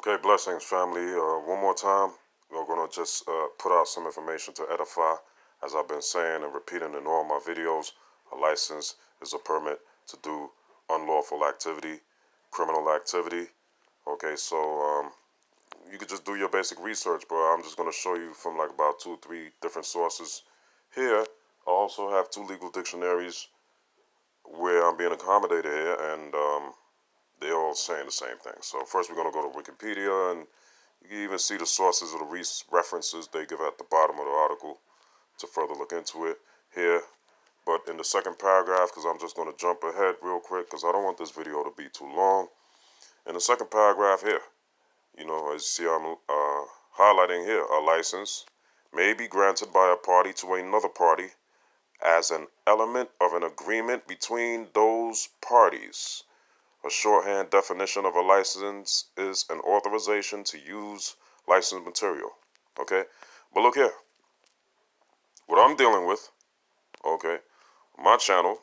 Okay, blessings, family. One more time, we're going to just put out some information to edify. As I've been saying and repeating in all my videos, a license is a permit to do unlawful activity, criminal activity. Okay, so you could just do your basic research, bro. I'm just going to show you from like about 2 or 3 different sources. Here, I also have 2 legal dictionaries where I'm being accommodated here, and they're all saying the same thing. So first we're going to go to Wikipedia, and you can even see the sources of the references they give at the bottom of the article to further look into it here. But in the second paragraph, because I'm just going to jump ahead real quick because I don't want this video to be too long. In the second paragraph here, as you see I'm highlighting here, a license may be granted by a party to another party as an element of an agreement between those parties. A shorthand definition of a license is an authorization to use licensed material. Okay? But look here. What I'm dealing with, okay, my channel,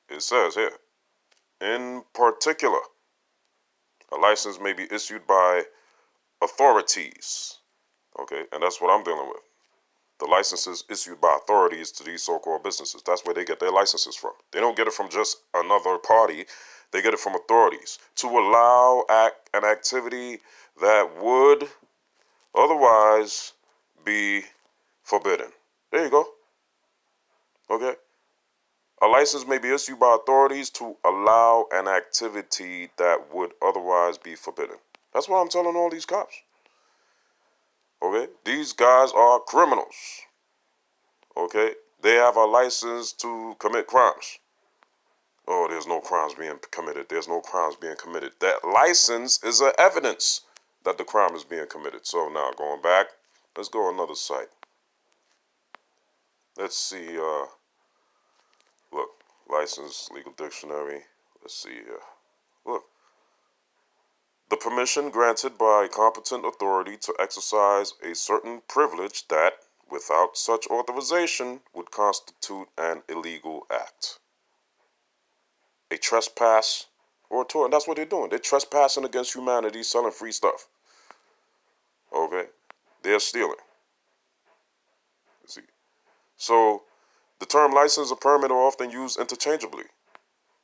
it says here, in particular, a license may be issued by authorities. Okay? And that's what I'm dealing with. The licenses issued by authorities to these so-called businesses. That's where they get their licenses from. They don't get it from just another party. They get it from authorities to allow an activity that would otherwise be forbidden. There you go. Okay? A license may be issued by authorities to allow an activity that would otherwise be forbidden. That's what I'm telling all these cops. Okay? These guys are criminals. Okay? They have a license to commit crimes. Oh, there's no crimes being committed. There's no crimes being committed. That license is a evidence that the crime is being committed. So now going back, let's go another site. Let's see, look, license, legal dictionary. Let's see here. Look. The permission granted by a competent authority to exercise a certain privilege that, without such authorization, would constitute an illegal act. A trespass or a tort. And that's what they're doing. They're trespassing against humanity, selling free stuff. Okay? They're stealing. See? So, the term license or permit are often used interchangeably,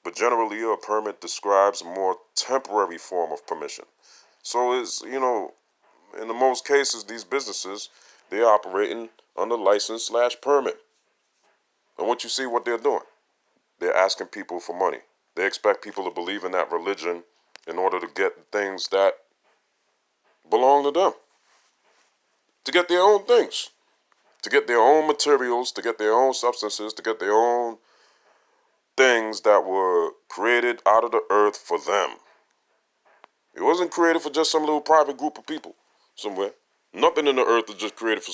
but generally a permit describes a more temporary form of permission. So it's, in the most cases, these businesses, they're operating under license/permit. And what you see what they're doing, they're asking people for money. They expect people to believe in that religion in order to get things that belong to them, to get their own things, to get their own materials, to get their own substances, to get their own things that were created out of the earth for them. It wasn't created for just some little private group of people somewhere. Nothing in the earth is just created for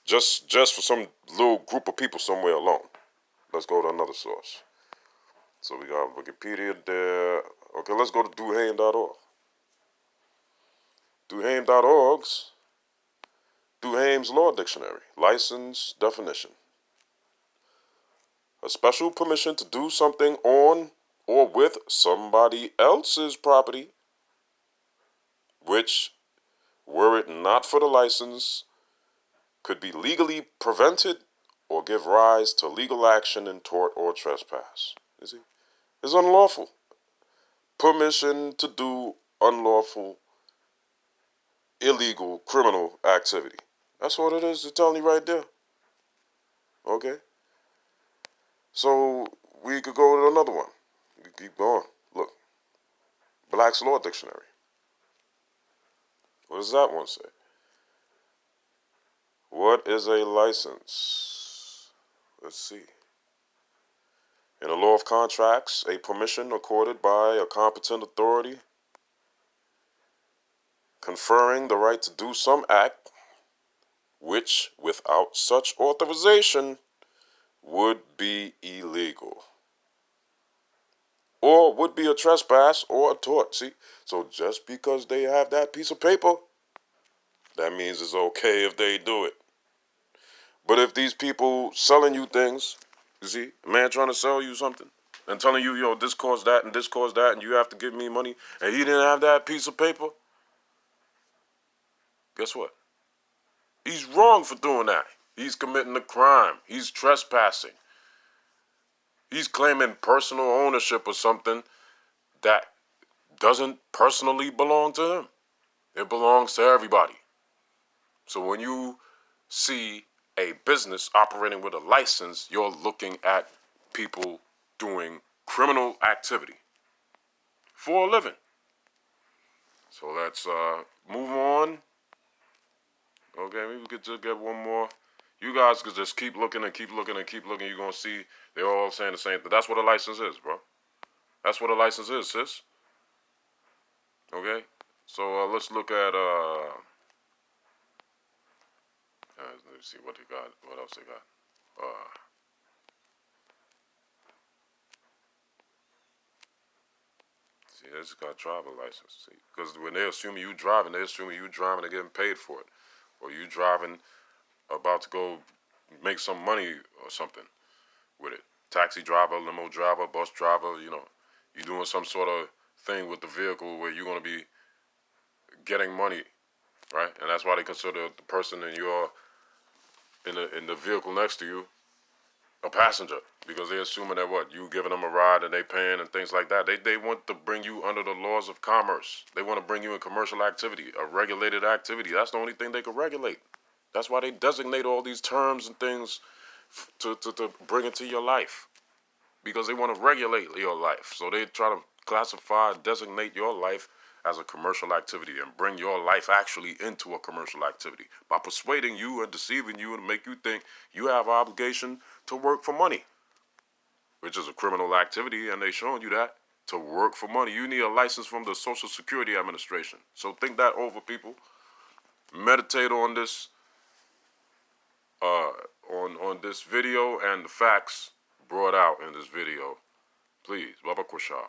just for some little group of people somewhere alone. Let's go to another source. So we got Wikipedia there. Okay, let's go to Duhame.org. Duhame's Law Dictionary. License definition. A special permission to do something on or with somebody else's property, which, were it not for the license, could be legally prevented or give rise to legal action in tort or trespass. You see? It's unlawful. Permission to do unlawful, illegal, criminal activity. That's what it is. It's telling you right there. Okay? So we could go to another one. We could keep going. Look. Black's Law Dictionary. What does that one say? What is a license? Let's see. In the law of contracts, a permission accorded by a competent authority conferring the right to do some act which, without such authorization, would be illegal, or would be a trespass or a tort. See? So just because they have that piece of paper, that means it's okay if they do it. But if these people selling you things, you see, a man trying to sell you something, and telling you, yo, this caused that and this caused that, and you have to give me money, and he didn't have that piece of paper, guess what? He's wrong for doing that. He's committing a crime. He's trespassing. He's claiming personal ownership of something that doesn't personally belong to him. It belongs to everybody. So when you see a business operating with a license, you're looking at people doing criminal activity for a living. So let's move on. Okay, maybe we could just get one more. You guys could just keep looking and keep looking and keep looking. You're going to see they're all saying the same thing. That's what a license is, bro. That's what a license is, sis. Okay? So let's look at, let me see what they got. What else they got? See, they just got a driver license. See, because when they're assuming you driving, they're assuming you driving and getting paid for it. Or you driving about to go make some money or something with it. Taxi driver, limo driver, bus driver, you're doing some sort of thing with the vehicle where you're going to be getting money, right? And that's why they consider the person in the vehicle next to you a passenger, because they're assuming that what, you giving them a ride and they paying and things like that. They want to bring you under the laws of commerce. They want to bring you in commercial activity, a regulated activity. That's the only thing they can regulate. That's why they designate all these terms and things to bring into your life, because they want to regulate your life. So they try to classify, designate your life as a commercial activity and bring your life actually into a commercial activity by persuading you and deceiving you and make you think you have an obligation to work for money, which is a criminal activity, and they showing you that. To work for money, you need a license from the Social Security Administration. So think that over, people. Meditate on this, on this video and the facts brought out in this video. Please, Baba Kwasha.